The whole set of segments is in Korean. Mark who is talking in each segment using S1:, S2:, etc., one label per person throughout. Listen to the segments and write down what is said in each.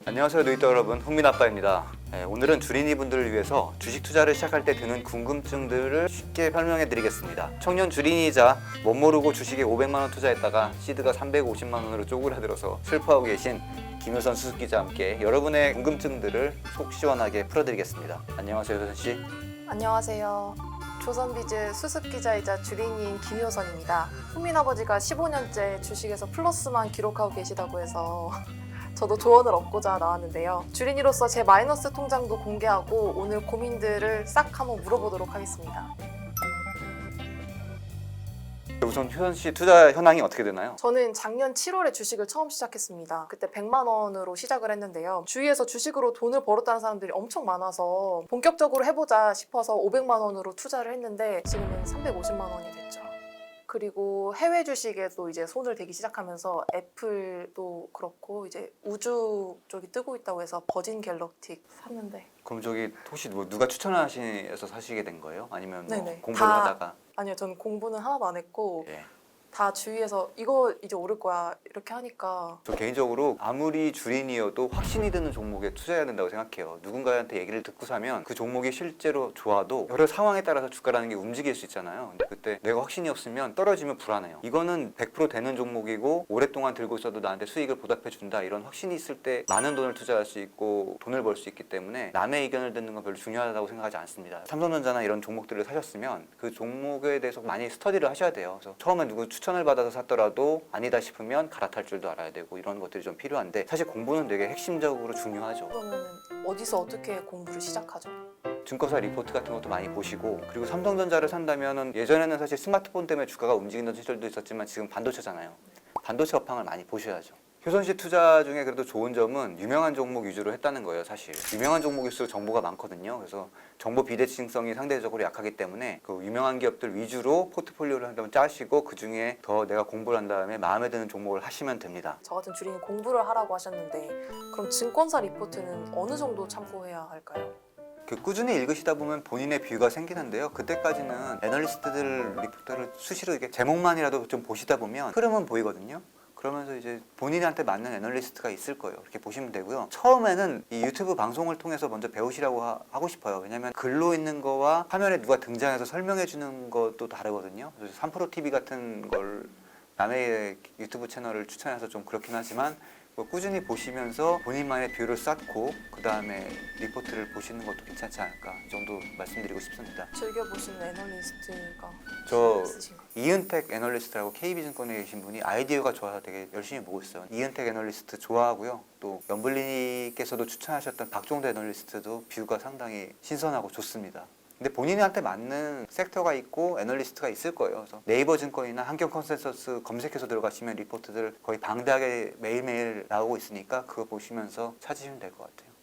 S1: 안녕하세요 누이터 여러분, 흥민아빠입니다. 오늘은 주린이 분들을 위해서 주식 투자를 시작할 때 드는 궁금증들을 쉽게 설명해 드리겠습니다. 청년 주린이자 못 모르고 주식에 500만 원 투자했다가 시드가 350만 원으로 쪼그라들어서 슬퍼하고 계신 김효선 수습기자와 함께 여러분의 궁금증들을 속 시원하게 풀어드리겠습니다. 안녕하세요 효선 씨.
S2: 안녕하세요. 조선비즈 수습기자이자 주린이인 김효선입니다. 흥민 아버지가 15년째 주식에서 플러스만 기록하고 계시다고 해서 저도 조언을 얻고자 나왔는데요. 주린이로서 제 마이너스 통장도 공개하고 오늘 고민들을 싹 한번 물어보도록 하겠습니다.
S1: 우선 효선 씨 투자 현황이 어떻게 되나요?
S2: 저는 작년 7월에 주식을 처음 시작했습니다. 그때 100만 원으로 시작을 했는데요. 주위에서 주식으로 돈을 벌었다는 사람들이 엄청 많아서 본격적으로 해보자 싶어서 500만 원으로 투자를 했는데 지금은 350만 원이 됐죠. 그리고 해외 주식에도 이제 손을 대기 시작하면서 애플도 그렇고 이제 우주 쪽이 뜨고 있다고 해서 버진 갤럭틱 샀는데.
S1: 그럼 저기 혹시 뭐 누가 추천하셔서 사시게 된 거예요? 아니면 뭐
S2: 네네.
S1: 공부를 하다가?
S2: 아니요, 저는 공부는 하나도 안 했고
S1: 예.
S2: 다 주위에서 이거 이제 오를 거야 이렇게 하니까.
S1: 저 개인적으로 아무리 주린이어도 확신이 드는 종목에 투자해야 된다고 생각해요. 누군가한테 얘기를 듣고 사면 그 종목이 실제로 좋아도 여러 상황에 따라서 주가라는 게 움직일 수 있잖아요. 근데 그때 내가 확신이 없으면 떨어지면 불안해요. 이거는 100% 되는 종목이고 오랫동안 들고 있어도 나한테 수익을 보답해 준다, 이런 확신이 있을 때 많은 돈을 투자할 수 있고 돈을 벌 수 있기 때문에 남의 의견을 듣는 건 별로 중요하다고 생각하지 않습니다. 삼성전자나 이런 종목들을 사셨으면 그 종목에 대해서 많이 스터디를 하셔야 돼요. 그래서 처음에 누구 추천을 받아서 샀더라도 아니다 싶으면 갈아탈 줄도 알아야 되고 이런 것들이 좀 필요한데, 사실 공부는 되게 핵심적으로 중요하죠.
S2: 그러면 어디서 어떻게 공부를 시작하죠?
S1: 증권사 리포트 같은 것도 많이 보시고, 그리고 삼성전자를 산다면은 예전에는 사실 스마트폰 때문에 주가가 움직이는 시절도 있었지만 지금 반도체잖아요. 반도체 업황을 많이 보셔야죠. 효선 씨 투자 중에 그래도 좋은 점은 유명한 종목 위주로 했다는 거예요. 사실 유명한 종목일수록 정보가 많거든요. 그래서 정보 비대칭성이 상대적으로 약하기 때문에 그 유명한 기업들 위주로 포트폴리오를 한번 짜시고 그 중에 더 내가 공부를 한 다음에 마음에 드는 종목을 하시면 됩니다.
S2: 저 같은 주린이 공부를 하라고 하셨는데 그럼 증권사 리포트는 어느 정도 참고해야 할까요?
S1: 꾸준히 읽으시다 보면 본인의 뷰가 생기는데요. 그때까지는 애널리스트들 리포트를 수시로 이렇게 제목만이라도 좀 보시다 보면 흐름은 보이거든요. 그러면서 이제 본인한테 맞는 애널리스트가 있을 거예요. 이렇게 보시면 되고요. 처음에는 이 유튜브 방송을 통해서 먼저 배우시라고 하고 싶어요. 왜냐면 글로 있는 거와 화면에 누가 등장해서 설명해 주는 것도 다르거든요. 그래서 3프로TV 같은 걸 남의 유튜브 채널을 추천해서 좀 그렇긴 하지만 뭐 꾸준히 보시면서 본인만의 뷰를 쌓고 그 다음에 리포트를 보시는 것도 괜찮지 않을까, 이 정도 말씀드리고 싶습니다.
S2: 즐겨보시는 애널리스트가
S1: 저
S2: 있으신가요?
S1: 이은택 애널리스트라고 KB증권에 계신 분이 아이디어가 좋아서 되게 열심히 보고 있어요. 이은택 애널리스트 좋아하고요. 또 연블리님께서도 추천하셨던 박종대 애널리스트도 뷰가 상당히 신선하고 좋습니다. 근데 본인한테 맞는 섹터가 있고 애널리스트가 있을 거예요. 그래서 네이버 증권이나 한경 컨센서스 검색해서 들어가시면 리포트들 거의 방대하게 매일매일 나오고 있으니까 그거 보시면서 찾으시면 될 것 같아요.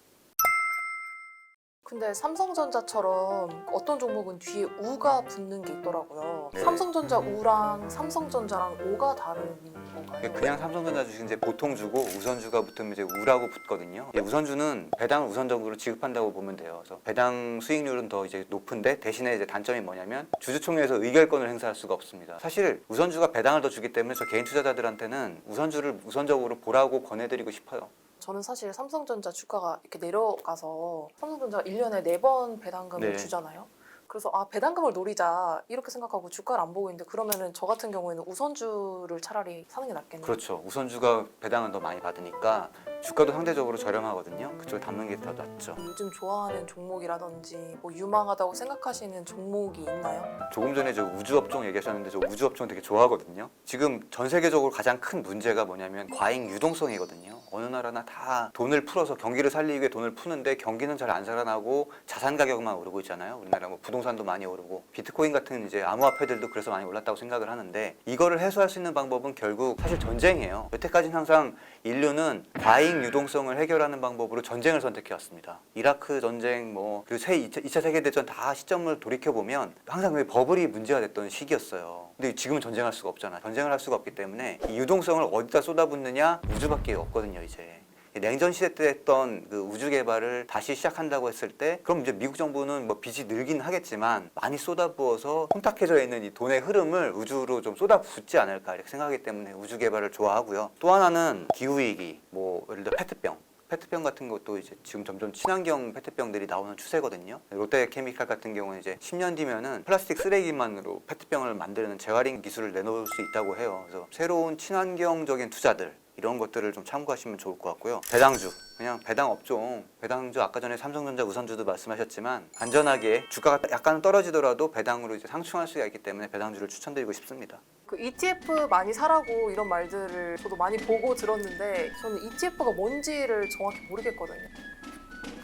S2: 근데 삼성전자처럼 어떤 종목은 뒤에 우가 붙는 게 있더라고요.
S1: 네.
S2: 삼성전자 우랑 삼성전자랑 오가 다른 건가요?
S1: 그냥 삼성전자 주식 이제 보통 주고 우선주가 붙으면 이제 우라고 붙거든요. 우선주는 배당을 우선적으로 지급한다고 보면 돼요. 그래서 배당 수익률은 더 이제 높은데 대신에 이제 단점이 뭐냐면 주주총회에서 의결권을 행사할 수가 없습니다. 사실 우선주가 배당을 더 주기 때문에 저 개인 투자자들한테는 우선주를 우선적으로 보라고 권해드리고 싶어요.
S2: 저는 사실 삼성전자 주가가 이렇게 내려가서 삼성전자가 1년에 4번 배당금을
S1: 네.
S2: 주잖아요. 그래서 배당금을 노리자 이렇게 생각하고 주가를 안 보고 있는데, 그러면은 저 같은 경우에는 우선주를 차라리 사는 게 낫겠네요.
S1: 그렇죠. 우선주가 배당을 더 많이 받으니까 주가도 상대적으로 저렴하거든요. 그쪽을 담는 게 더 낫죠.
S2: 요즘 좋아하는 종목이라든지 뭐 유망하다고 생각하시는 종목이 있나요?
S1: 조금 전에 저 우주업종 얘기하셨는데 저 우주업종 되게 좋아하거든요. 지금 전 세계적으로 가장 큰 문제가 뭐냐면 과잉 유동성이거든요. 어느 나라나 다 돈을 풀어서 경기를 살리기 위해 돈을 푸는데 경기는 잘 안 살아나고 자산 가격만 오르고 있잖아요. 우리나라 뭐 부동산도 많이 오르고 비트코인 같은 이제 암호화폐들도 그래서 많이 올랐다고 생각을 하는데, 이거를 해소할 수 있는 방법은 결국 사실 전쟁이에요. 여태까지는 항상 인류는 과잉 유동성을 해결하는 방법으로 전쟁을 선택해 왔습니다. 이라크 전쟁 그리고 2차 세계대전 다 시점을 돌이켜 보면 항상 그 버블이 문제가 됐던 시기였어요. 근데 지금은 전쟁할 수가 없잖아요. 전쟁을 할 수가 없기 때문에 이 유동성을 어디다 쏟아붓느냐, 우주밖에 없거든요. 이제 냉전 시대 때 했던 그 우주 개발을 다시 시작한다고 했을 때 그럼 이제 미국 정부는 뭐 빚이 늘긴 하겠지만 많이 쏟아부어서 혼탁해져 있는 이 돈의 흐름을 우주로 좀 쏟아붓지 않을까 이렇게 생각하기 때문에 우주 개발을 좋아하고요. 또 하나는 기후 위기, 예를 들어 페트병 페트병 같은 것도 이제 지금 점점 친환경 페트병들이 나오는 추세거든요. 롯데케미칼 같은 경우는 이제 10년 뒤면은 플라스틱 쓰레기만으로 페트병을 만드는 재활용 기술을 내놓을 수 있다고 해요. 그래서 새로운 친환경적인 투자들 이런 것들을 좀 참고하시면 좋을 것 같고요. 배당주, 그냥 배당 업종, 배당주 아까 전에 삼성전자, 우선주도 말씀하셨지만 안전하게 주가가 약간 떨어지더라도 배당으로 이제 상충할 수가 있기 때문에 배당주를 추천드리고 싶습니다.
S2: 그 ETF 많이 사라고 이런 말들을 저도 많이 보고 들었는데 저는 ETF가 뭔지를 정확히 모르겠거든요.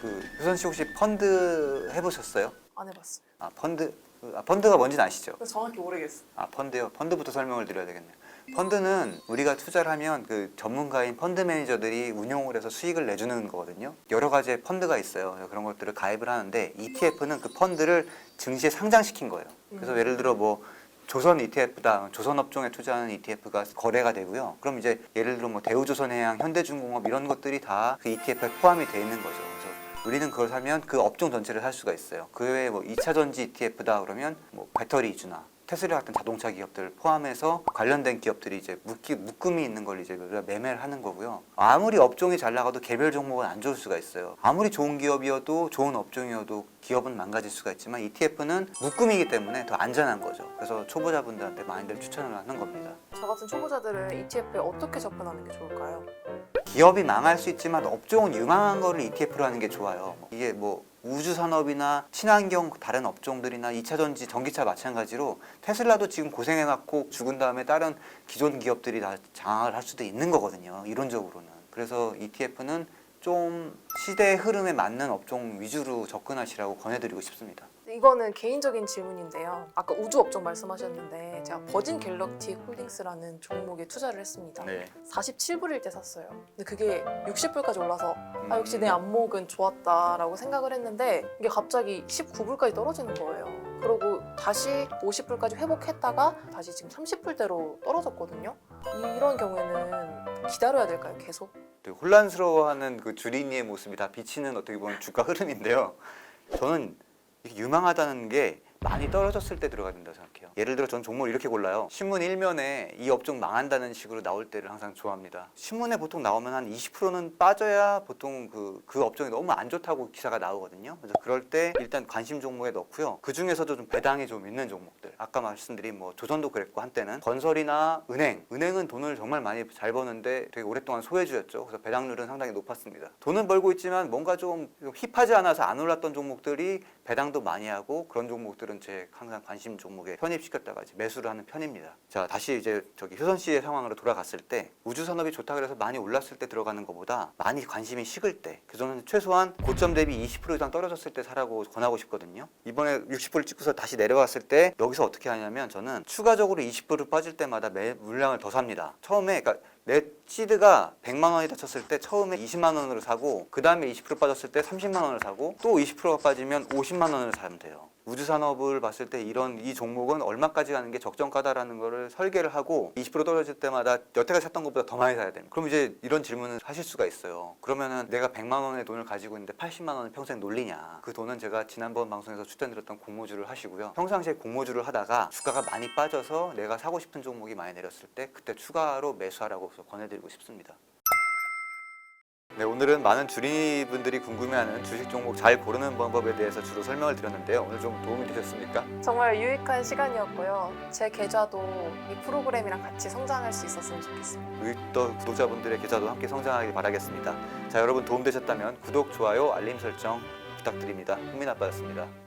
S1: 그 효선 씨 혹시 펀드 해보셨어요?
S2: 안 해봤어요.
S1: 펀드가 뭔지는 아시죠?
S2: 그래서 정확히 모르겠어요.
S1: 펀드요. 펀드부터 설명을 드려야 되겠네요. 펀드는 우리가 투자를 하면 그 전문가인 펀드 매니저들이 운용을 해서 수익을 내주는 거거든요. 여러 가지의 펀드가 있어요. 그런 것들을 가입을 하는데 ETF는 그 펀드를 증시에 상장시킨 거예요. 그래서 예를 들어 뭐 조선 ETF다. 조선 업종에 투자하는 ETF가 거래가 되고요. 그럼 이제 예를 들어 뭐 대우조선해양, 현대중공업 이런 것들이 다 그 ETF에 포함이 돼 있는 거죠. 그래서 우리는 그걸 사면 그 업종 전체를 살 수가 있어요. 그 외에 뭐 2차 전지 ETF다 그러면 뭐 배터리 이주나 테슬라 같은 자동차 기업들 포함해서 관련된 기업들이 이제 묶음이 있는 걸 이제 우리가 매매를 하는 거고요. 아무리 업종이 잘 나가도 개별 종목은 안 좋을 수가 있어요. 아무리 좋은 기업이어도 좋은 업종이어도 기업은 망가질 수가 있지만 ETF는 묶음이기 때문에 더 안전한 거죠. 그래서 초보자분들한테 많이들 추천을 하는 겁니다.
S2: 저 같은 초보자들은 ETF에 어떻게 접근하는 게 좋을까요?
S1: 기업이 망할 수 있지만 업종은 유망한 거를 ETF로 하는 게 좋아요. 이게 뭐 우주 산업이나 친환경 다른 업종들이나 2차 전지, 전기차 마찬가지로 테슬라도 지금 고생해갖고 죽은 다음에 다른 기존 기업들이 다 장악을 할 수도 있는 거거든요. 이론적으로는. 그래서 ETF는 좀 시대의 흐름에 맞는 업종 위주로 접근하시라고 권해드리고 싶습니다.
S2: 이거는 개인적인 질문인데요. 아까 우주 업종 말씀하셨는데 제가 버진 갤럭틱 홀딩스라는 종목에 투자를 했습니다.
S1: 네.
S2: 47불일 때 샀어요. 근데 그게 60불까지 올라서 역시 내 안목은 좋았다라고 생각을 했는데 이게 갑자기 19불까지 떨어지는 거예요. 그러고 다시 50불까지 회복했다가 다시 지금 30불대로 떨어졌거든요. 이런 경우에는 기다려야 될까요? 계속?
S1: 혼란스러워하는 그 주린이의 모습이 다 비치는 어떻게 보면 주가 흐름인데요. 저는 이게 유망하다는 게 많이 떨어졌을 때 들어가야 된다고 생각해요. 예를 들어 전 종목을 이렇게 골라요. 신문 1면에 이 업종 망한다는 식으로 나올 때를 항상 좋아합니다. 신문에 보통 나오면 한 20%는 빠져야 보통 그 업종이 너무 안 좋다고 기사가 나오거든요. 그래서 그럴 때 일단 관심 종목에 넣고요. 그 중에서도 좀 배당이 좀 있는 종목들. 아까 말씀드린 뭐 조선도 그랬고 한때는 건설이나 은행은 돈을 정말 많이 잘 버는데 되게 오랫동안 소외주였죠. 그래서 배당률은 상당히 높았습니다. 돈은 벌고 있지만 뭔가 좀 힙하지 않아서 안 올랐던 종목들이 배당도 많이 하고 그런 종목들은 제 항상 관심 종목에 편입시켰다가 이제 매수를 하는 편입니다. 자, 다시 이제 효선 씨의 상황으로 돌아갔을 때 우주 산업이 좋다 그래서 많이 올랐을 때 들어가는 것보다 많이 관심이 식을 때, 그저는 최소한 고점 대비 20% 이상 떨어졌을 때 사라고 권하고 싶거든요. 이번에 60불을 찍고서 다시 내려왔을 때 여기서 어떻게 하냐면 저는 추가적으로 20% 빠질 때마다 물량을 더 삽니다. 처음에 그러니까 내 시드가 100만 원이 닫혔을 때 처음에 20만 원으로 사고 그 다음에 20% 빠졌을 때 30만 원을 사고 또 20%가 빠지면 50만 원을 사면 돼요. 우주 산업을 봤을 때 이 종목은 얼마까지 가는 게 적정가다라는 거를 설계를 하고 20% 떨어질 때마다 여태까지 샀던 것보다 더 많이 사야 됩니다. 그럼 이제 이런 질문을 하실 수가 있어요. 그러면은 내가 100만 원의 돈을 가지고 있는데 80만 원을 평생 놀리냐? 그 돈은 제가 지난번 방송에서 추천드렸던 공모주를 하시고요. 평상시에 공모주를 하다가 주가가 많이 빠져서 내가 사고 싶은 종목이 많이 내렸을 때 그때 추가로 매수하라고 권해드리고 싶습니다. 네, 오늘은 많은 주린이분들이 궁금해하는 주식 종목 잘 고르는 방법에 대해서 주로 설명을 드렸는데요. 오늘 좀 도움이 되셨습니까?
S2: 정말 유익한 시간이었고요. 제 계좌도 이 프로그램이랑 같이 성장할 수 있었으면 좋겠습니다.
S1: 우리 또 구독자분들의 계좌도 함께 성장하길 바라겠습니다. 자, 여러분 도움되셨다면 구독, 좋아요, 알림 설정 부탁드립니다. 흥민 아빠였습니다.